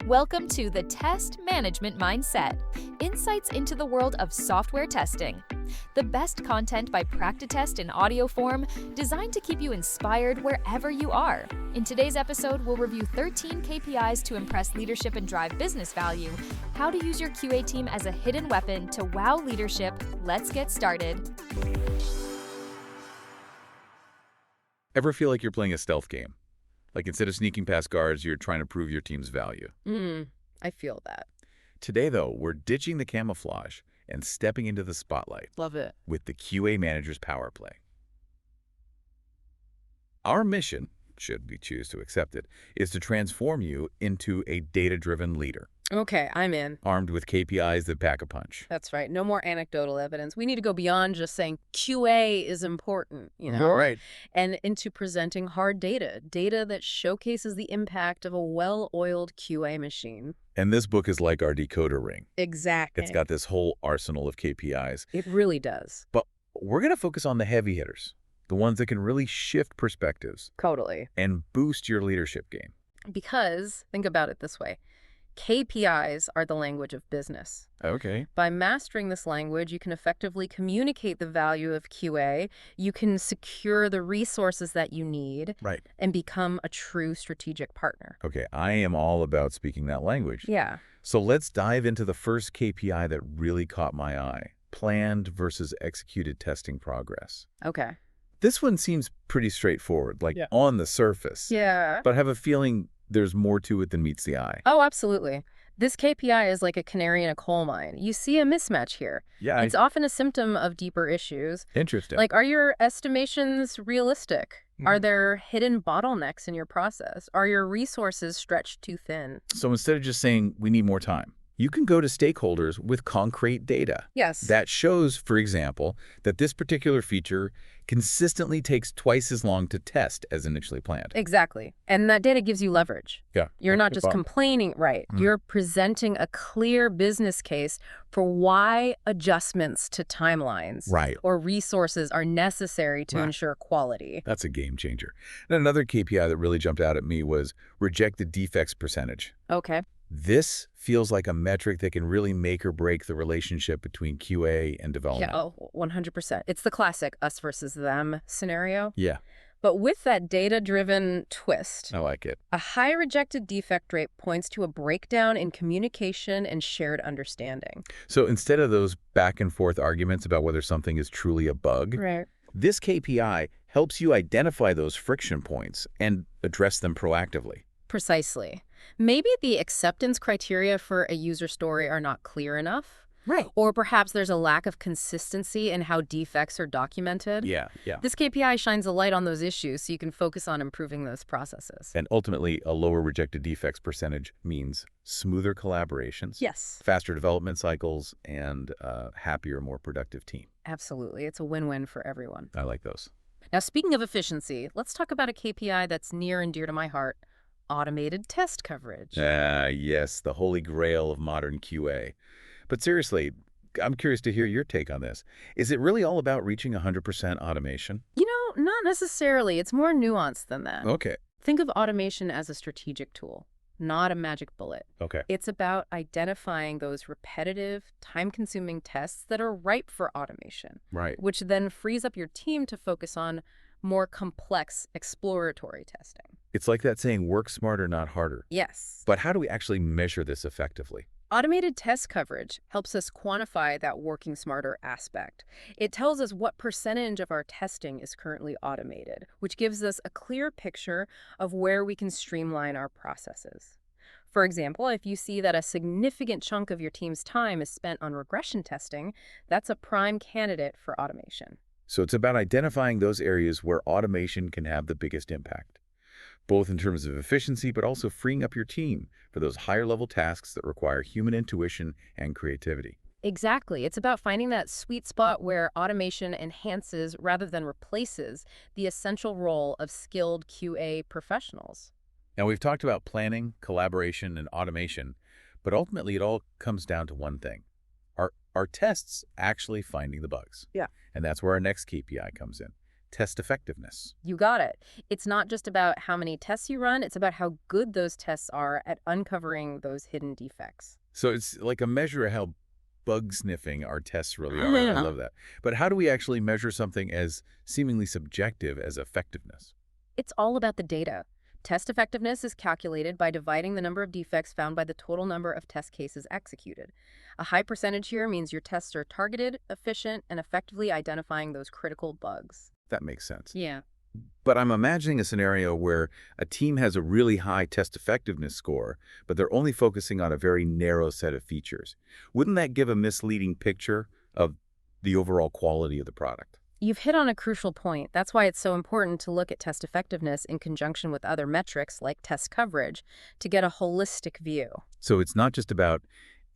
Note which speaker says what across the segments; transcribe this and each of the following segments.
Speaker 1: Welcome to the Test Management Mindset, insights into the world of software testing. The best content by Practitest in audio form, designed to keep you inspired wherever you are. In today's episode, we'll review 13 KPIs to impress leadership and drive business value, how to use your QA team as a hidden weapon to wow leadership. Let's get started.
Speaker 2: Ever feel like you're playing a stealth game? Like instead of sneaking past guards, you're trying to prove your team's value.
Speaker 3: I feel that.
Speaker 2: Today, though, we're ditching the camouflage and stepping into the spotlight
Speaker 3: Love it.
Speaker 2: with the QA manager's power play. Our mission, should we choose to accept it, is to transform you into a data-driven leader,
Speaker 3: Okay, I'm in.
Speaker 2: armed with KPIs that pack a punch.
Speaker 3: That's right. No more anecdotal evidence. We need to go beyond just saying QA is important,
Speaker 2: All right.
Speaker 3: and into presenting hard data that showcases the impact of a well-oiled QA machine.
Speaker 2: And this book is like our decoder ring.
Speaker 3: Exactly.
Speaker 2: It's got this whole arsenal of KPIs.
Speaker 3: It really does.
Speaker 2: But we're going to focus on the heavy hitters, the ones that can really shift perspectives
Speaker 3: Totally.
Speaker 2: and boost your leadership game.
Speaker 3: Because, think about it this way, KPIs are the language of business.
Speaker 2: Okay.
Speaker 3: By mastering this language, you can effectively communicate the value of QA, you can secure the resources that you need,
Speaker 2: Right.
Speaker 3: and become a true strategic partner.
Speaker 2: Okay, I am all about speaking that language.
Speaker 3: Yeah.
Speaker 2: So let's dive into the first KPI that really caught my eye, planned versus executed testing progress.
Speaker 3: Okay.
Speaker 2: This one seems pretty straightforward, like
Speaker 3: Yeah.
Speaker 2: on the surface,
Speaker 3: Yeah.
Speaker 2: but I have a feeling there's more to it than meets the eye.
Speaker 3: Oh, absolutely. This KPI is like a canary in a coal mine. You see a mismatch here.
Speaker 2: Yeah,
Speaker 3: It's often a symptom of deeper issues.
Speaker 2: interesting.
Speaker 3: Like, are your estimations realistic? Are there hidden bottlenecks in your process? Are your resources stretched too thin?
Speaker 2: So instead of just saying, we need more time, you can go to stakeholders with concrete data.
Speaker 3: Yes.
Speaker 2: That shows, for example, that this particular feature consistently takes twice as long to test as initially planned.
Speaker 3: Exactly. And that data gives you leverage.
Speaker 2: Yeah.
Speaker 3: You're not
Speaker 2: Good
Speaker 3: just
Speaker 2: thought.
Speaker 3: complaining, right? You're presenting a clear business case for why adjustments to timelines
Speaker 2: Right.
Speaker 3: or resources are necessary to
Speaker 2: Right.
Speaker 3: ensure quality.
Speaker 2: That's a game changer. And another KPI that really jumped out at me was rejected defects percentage.
Speaker 3: Okay.
Speaker 2: This feels like a metric that can really make or break the relationship between QA and development.
Speaker 3: Yeah, 100%. It's the classic us versus them scenario.
Speaker 2: Yeah,
Speaker 3: But with that data-driven twist,
Speaker 2: I like it.
Speaker 3: a high rejected defect rate points to a breakdown in communication and shared understanding.
Speaker 2: So instead of those back and forth arguments about whether something is truly a bug,
Speaker 3: Right.
Speaker 2: this KPI helps you identify those friction points and address them proactively.
Speaker 3: Precisely. Maybe the acceptance criteria for a user story are not clear enough.
Speaker 2: Right.
Speaker 3: Or perhaps there's a lack of consistency in how defects are documented.
Speaker 2: Yeah.
Speaker 3: This KPI shines a light on those issues so you can focus on improving those processes.
Speaker 2: And ultimately, a lower rejected defects percentage means smoother collaborations,
Speaker 3: Yes,
Speaker 2: faster development cycles, and a happier, more productive team.
Speaker 3: absolutely. It's a win-win for everyone.
Speaker 2: I like those.
Speaker 3: Now, speaking of efficiency, let's talk about a KPI that's near and dear to my heart, automated test coverage.
Speaker 2: Yes, the holy grail of modern QA. But seriously, I'm curious to hear your take on this. Is it really all about reaching 100% automation?
Speaker 3: Not necessarily. It's more nuanced than that.
Speaker 2: Okay.
Speaker 3: Think of automation as a strategic tool, not a magic bullet.
Speaker 2: Okay.
Speaker 3: It's about identifying those repetitive, time-consuming tests that are ripe for automation,
Speaker 2: Right.
Speaker 3: which then frees up your team to focus on more complex exploratory testing.
Speaker 2: It's like that saying, work smarter, not harder.
Speaker 3: Yes.
Speaker 2: But how do we actually measure this effectively?
Speaker 3: Automated test coverage helps us quantify that working smarter aspect. It tells us what percentage of our testing is currently automated, which gives us a clear picture of where we can streamline our processes. For example, if you see that a significant chunk of your team's time is spent on regression testing, that's a prime candidate for automation.
Speaker 2: So it's about identifying those areas where automation can have the biggest impact, both in terms of efficiency, but also freeing up your team for those higher level tasks that require human intuition and creativity.
Speaker 3: Exactly. It's about finding that sweet spot where automation enhances rather than replaces the essential role of skilled QA professionals.
Speaker 2: Now, we've talked about planning, collaboration, and automation, but ultimately it all comes down to one thing. Are tests actually finding the bugs?
Speaker 3: Yeah.
Speaker 2: And that's where our next KPI comes in, test effectiveness.
Speaker 3: You got it. It's not just about how many tests you run, it's about how good those tests are at uncovering those hidden defects.
Speaker 2: So it's like a measure of how bug sniffing our tests really are. I love that. But how do we actually measure something as seemingly subjective as effectiveness?
Speaker 3: It's all about the data. Test effectiveness is calculated by dividing the number of defects found by the total number of test cases executed. A high percentage here means your tests are targeted, efficient, and effectively identifying those critical bugs.
Speaker 2: That makes sense.
Speaker 3: Yeah.
Speaker 2: But I'm imagining a scenario where a team has a really high test effectiveness score, but they're only focusing on a very narrow set of features. Wouldn't that give a misleading picture of the overall quality of the product?
Speaker 3: You've hit on a crucial point. That's why it's so important to look at test effectiveness in conjunction with other metrics like test coverage to get a holistic view.
Speaker 2: So it's not just about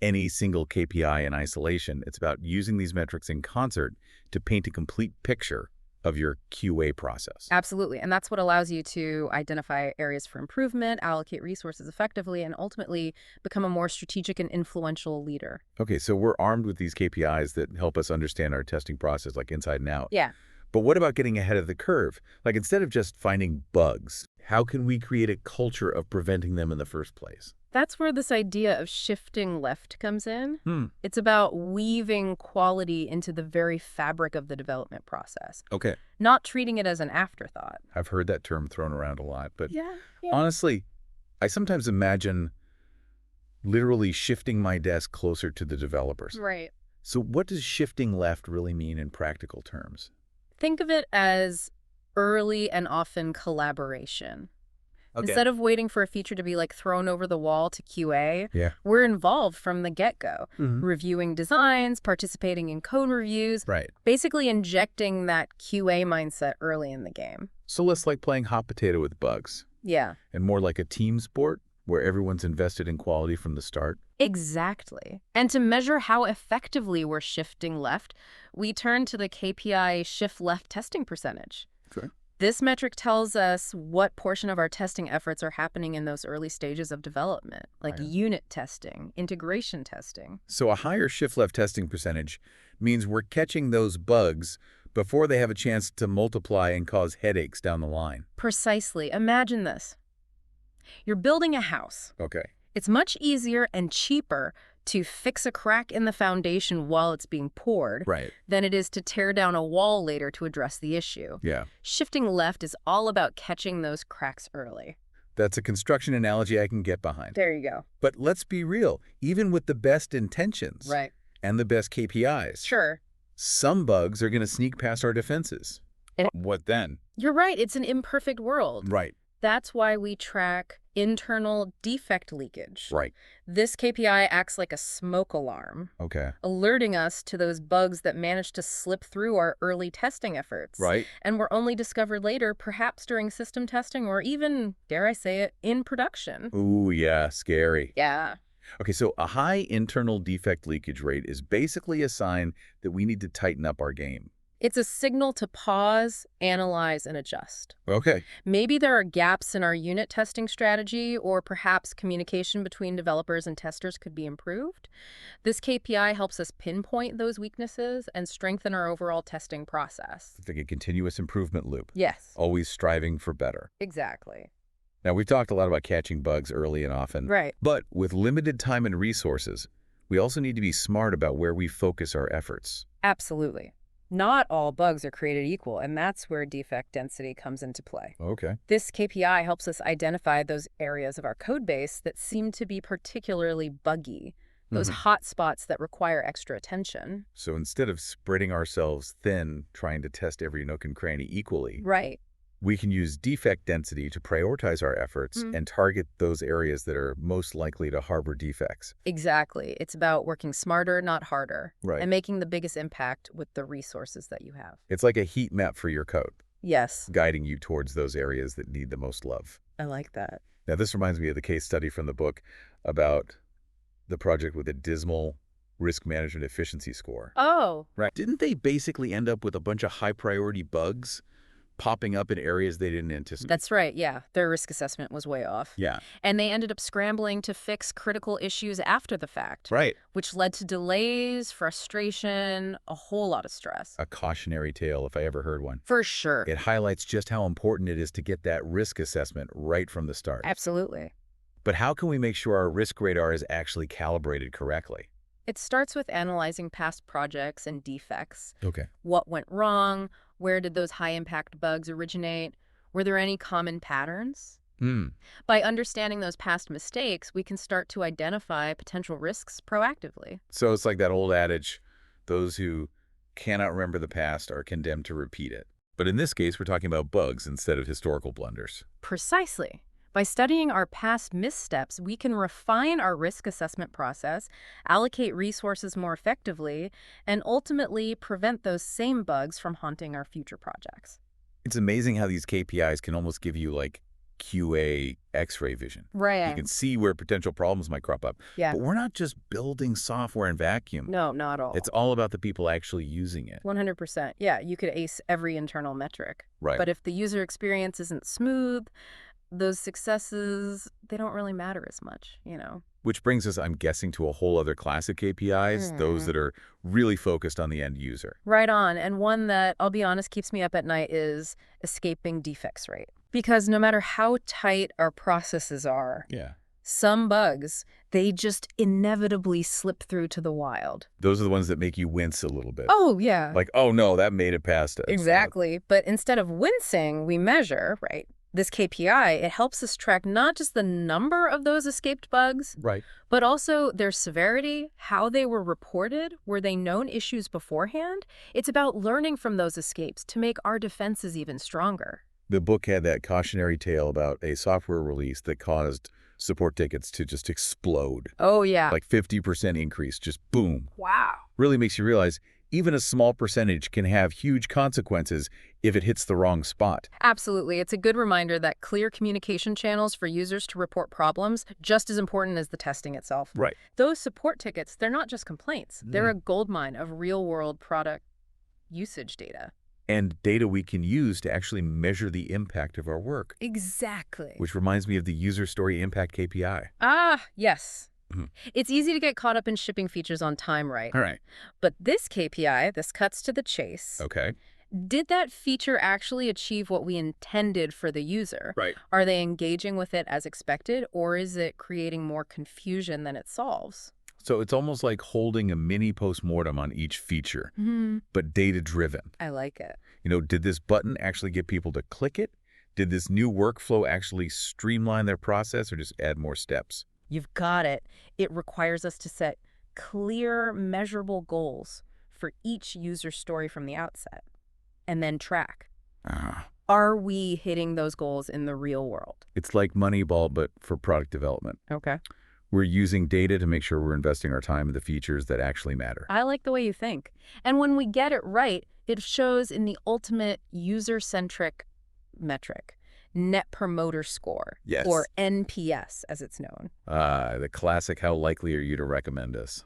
Speaker 2: any single KPI in isolation. It's about using these metrics in concert to paint a complete picture of your QA process.
Speaker 3: Absolutely. And that's what allows you to identify areas for improvement, allocate resources effectively, and ultimately become a more strategic and influential leader.
Speaker 2: Okay, so we're armed with these KPIs that help us understand our testing process like inside and out.
Speaker 3: Yeah.
Speaker 2: But what about getting ahead of the curve? Like instead of just finding bugs, how can we create a culture of preventing them in the first place?
Speaker 3: That's where this idea of shifting left comes in. It's about weaving quality into the very fabric of the development process,
Speaker 2: Okay.
Speaker 3: not treating it as an afterthought.
Speaker 2: I've heard that term thrown around a lot, but
Speaker 3: Yeah.
Speaker 2: honestly, I sometimes imagine literally shifting my desk closer to the developers.
Speaker 3: Right.
Speaker 2: So what does shifting left really mean in practical terms?
Speaker 3: Think of it as early and often collaboration.
Speaker 2: Okay.
Speaker 3: Instead of waiting for a feature to be like thrown over the wall to QA,
Speaker 2: Yeah.
Speaker 3: we're involved from the get-go,
Speaker 2: Mhm.
Speaker 3: reviewing designs, participating in code reviews,
Speaker 2: Right.
Speaker 3: basically injecting that QA mindset early in the game.
Speaker 2: So less like playing hot potato with bugs
Speaker 3: Yeah,
Speaker 2: and more like a team sport where everyone's invested in quality from the start.
Speaker 3: exactly. And to measure how effectively we're shifting left, we turn to the KPI shift left testing percentage.
Speaker 2: Okay.
Speaker 3: This metric tells us what portion of our testing efforts are happening in those early stages of development, like
Speaker 2: Right.
Speaker 3: unit testing, integration testing.
Speaker 2: So a higher shift left testing percentage means we're catching those bugs before they have a chance to multiply and cause headaches down the line.
Speaker 3: Precisely. Imagine this. You're building a house.
Speaker 2: Okay.
Speaker 3: It's much easier and cheaper to fix a crack in the foundation while it's being poured
Speaker 2: Right.
Speaker 3: than it is to tear down a wall later to address the issue.
Speaker 2: Yeah.
Speaker 3: Shifting left is all about catching those cracks early.
Speaker 2: That's a construction analogy I can get behind.
Speaker 3: There you go.
Speaker 2: But let's be real, even with the best intentions
Speaker 3: Right.
Speaker 2: and the best KPIs,
Speaker 3: Sure.
Speaker 2: some bugs are going to sneak past our defenses.
Speaker 3: And-
Speaker 2: What then?
Speaker 3: You're right. It's an imperfect world.
Speaker 2: Right.
Speaker 3: That's why we track internal defect leakage.
Speaker 2: Right.
Speaker 3: This KPI acts like a smoke alarm,
Speaker 2: Okay.
Speaker 3: alerting us to those bugs that managed to slip through our early testing efforts.
Speaker 2: Right.
Speaker 3: And were only discovered later, perhaps during system testing or even, dare I say it, in production.
Speaker 2: Ooh, yeah, scary.
Speaker 3: Yeah.
Speaker 2: Okay, so a high internal defect leakage rate is basically a sign that we need to tighten up our game.
Speaker 3: It's a signal to pause, analyze, and adjust.
Speaker 2: Okay.
Speaker 3: Maybe there are gaps in our unit testing strategy, or perhaps communication between developers and testers could be improved. This KPI helps us pinpoint those weaknesses and strengthen our overall testing process.
Speaker 2: It's like a continuous improvement loop,
Speaker 3: Yes,
Speaker 2: always striving for better.
Speaker 3: exactly.
Speaker 2: Now, we've talked a lot about catching bugs early and often.
Speaker 3: Right.
Speaker 2: But with limited time and resources, we also need to be smart about where we focus our efforts.
Speaker 3: Absolutely. Not all bugs are created equal, and that's where defect density comes into play.
Speaker 2: Okay.
Speaker 3: This KPI helps us identify those areas of our code base that seem to be particularly buggy, those hot spots that require extra attention.
Speaker 2: So instead of spreading ourselves thin, trying to test every nook and cranny equally,
Speaker 3: Right.
Speaker 2: we can use defect density to prioritize our efforts and target those areas that are most likely to harbor defects.
Speaker 3: Exactly. It's about working smarter, not harder,
Speaker 2: Right.
Speaker 3: and making the biggest impact with the resources that you have.
Speaker 2: It's like a heat map for your code,
Speaker 3: Yes,
Speaker 2: guiding you towards those areas that need the most love.
Speaker 3: I like that.
Speaker 2: Now, this reminds me of the case study from the book about the project with a dismal risk management efficiency score.
Speaker 3: Oh,
Speaker 2: Right. Didn't they basically end up with a bunch of high priority bugs, popping up in areas they didn't anticipate.
Speaker 3: That's right, yeah. Their risk assessment was way off.
Speaker 2: Yeah.
Speaker 3: And they ended up scrambling to fix critical issues after the fact,
Speaker 2: Right.
Speaker 3: which led to delays, frustration, a whole lot of stress.
Speaker 2: A cautionary tale, if I ever heard one.
Speaker 3: For sure.
Speaker 2: It highlights just how important it is to get that risk assessment right from the start.
Speaker 3: Absolutely.
Speaker 2: But how can we make sure our risk radar is actually calibrated correctly?
Speaker 3: It starts with analyzing past projects and defects.
Speaker 2: Okay.
Speaker 3: What went wrong? Where did those high-impact bugs originate? Were there any common patterns? By understanding those past mistakes, we can start to identify potential risks proactively.
Speaker 2: So it's like that old adage, those who cannot remember the past are condemned to repeat it. But in this case, we're talking about bugs instead of historical blunders.
Speaker 3: Precisely. By studying our past missteps, we can refine our risk assessment process, allocate resources more effectively, and ultimately prevent those same bugs from haunting our future projects.
Speaker 2: It's amazing how these KPIs can almost give you like QA X-ray vision.
Speaker 3: Right.
Speaker 2: You can see where potential problems might crop up.
Speaker 3: Yeah.
Speaker 2: But we're not just building software in vacuum.
Speaker 3: No, not at all.
Speaker 2: It's all about the people actually using it.
Speaker 3: 100%. Yeah, you could ace every internal metric.
Speaker 2: Right.
Speaker 3: But if the user experience isn't smooth, those successes, they don't really matter as much,
Speaker 2: Which brings us, I'm guessing, to a whole other class of KPIs, those that are really focused on the end user.
Speaker 3: Right on. And one that, I'll be honest, keeps me up at night is escaping defects rate. Because no matter how tight our processes are, some bugs, they just inevitably slip through to the wild.
Speaker 2: Those are the ones that make you wince a little bit.
Speaker 3: Oh, yeah.
Speaker 2: Like, oh no, that made it past us.
Speaker 3: Exactly. But instead of wincing, we measure, right? This KPI, it helps us track not just the number of those escaped bugs,
Speaker 2: Right.
Speaker 3: but also their severity, how they were reported, were they known issues beforehand? It's about learning from those escapes to make our defenses even stronger.
Speaker 2: The book had that cautionary tale about a software release that caused support tickets to just explode.
Speaker 3: Oh, yeah.
Speaker 2: Like 50% increase, just boom.
Speaker 3: Wow.
Speaker 2: Really makes you realize even a small percentage can have huge consequences if it hits the wrong spot.
Speaker 3: Absolutely. It's a good reminder that clear communication channels for users to report problems just as important as the testing itself.
Speaker 2: Right.
Speaker 3: Those support tickets, they're not just complaints. They're a goldmine of real-world product usage data.
Speaker 2: And data we can use to actually measure the impact of our work.
Speaker 3: Exactly.
Speaker 2: Which reminds me of the user story impact KPI.
Speaker 3: Ah, yes.
Speaker 2: Mhm.
Speaker 3: It's easy to get caught up in shipping features on time, right?
Speaker 2: All right.
Speaker 3: But this KPI, this cuts to the chase.
Speaker 2: Okay.
Speaker 3: Did that feature actually achieve what we intended for the user?
Speaker 2: Right.
Speaker 3: Are they engaging with it as expected, or is it creating more confusion than it solves?
Speaker 2: So it's almost like holding a mini postmortem on each feature, but data-driven.
Speaker 3: I like it.
Speaker 2: Did this button actually get people to click it? Did this new workflow actually streamline their process or just add more steps?
Speaker 3: You've got it. It requires us to set clear, measurable goals for each user story from the outset, and then track. Are we hitting those goals in the real world?
Speaker 2: It's like Moneyball, but for product development.
Speaker 3: Okay.
Speaker 2: We're using data to make sure we're investing our time in the features that actually matter.
Speaker 3: I like the way you think. And when we get it right, it shows in the ultimate user-centric metric, Net Promoter Score,
Speaker 2: Yes.
Speaker 3: or NPS, as it's known.
Speaker 2: The classic, how likely are you to recommend us?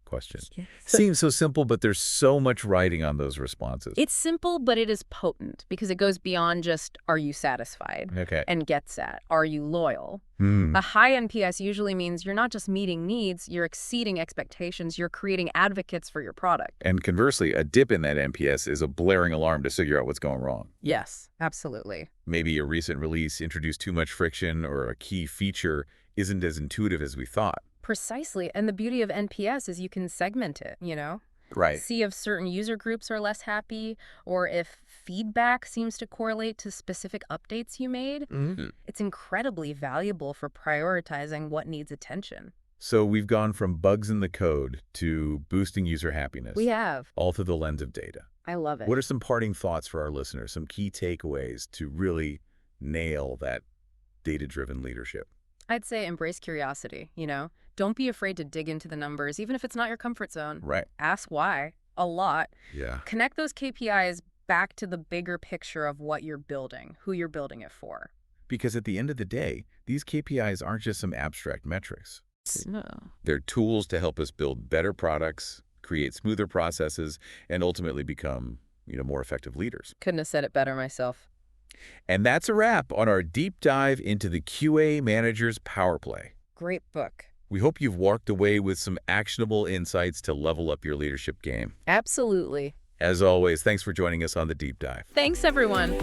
Speaker 2: Question.
Speaker 3: Yes.
Speaker 2: Seems so simple, but there's so much writing on those responses.
Speaker 3: It's simple, but it is potent because it goes beyond just, are you satisfied?
Speaker 2: Okay.
Speaker 3: And gets at, are you loyal? A high NPS usually means you're not just meeting needs, you're exceeding expectations, you're creating advocates for your product.
Speaker 2: And conversely, a dip in that NPS is a blaring alarm to figure out what's going wrong.
Speaker 3: Yes, absolutely.
Speaker 2: Maybe a recent release introduced too much friction or a key feature isn't as intuitive as we thought.
Speaker 3: Precisely. And the beauty of NPS is you can segment it,
Speaker 2: Right.
Speaker 3: See if certain user groups are less happy or if feedback seems to correlate to specific updates you made. It's incredibly valuable for prioritizing what needs attention.
Speaker 2: So we've gone from bugs in the code to boosting user happiness.
Speaker 3: We have.
Speaker 2: All through the lens of data.
Speaker 3: I love it.
Speaker 2: What are some parting thoughts for our listeners, some key takeaways to really nail that data-driven leadership?
Speaker 3: I'd say embrace curiosity, Don't be afraid to dig into the numbers, even if it's not your comfort zone.
Speaker 2: Right.
Speaker 3: Ask why, a lot.
Speaker 2: Yeah.
Speaker 3: Connect those KPIs back to the bigger picture of what you're building, who you're building it for.
Speaker 2: Because at the end of the day, these KPIs aren't just some abstract metrics.
Speaker 3: No.
Speaker 2: They're tools to help us build better products, create smoother processes, and ultimately become more effective leaders.
Speaker 3: Couldn't have said it better myself.
Speaker 2: And that's a wrap on our deep dive into the QA Manager's Power Play.
Speaker 3: Great book.
Speaker 2: We hope you've walked away with some actionable insights to level up your leadership game.
Speaker 3: Absolutely.
Speaker 2: As always, thanks for joining us on the Deep Dive.
Speaker 3: Thanks, everyone.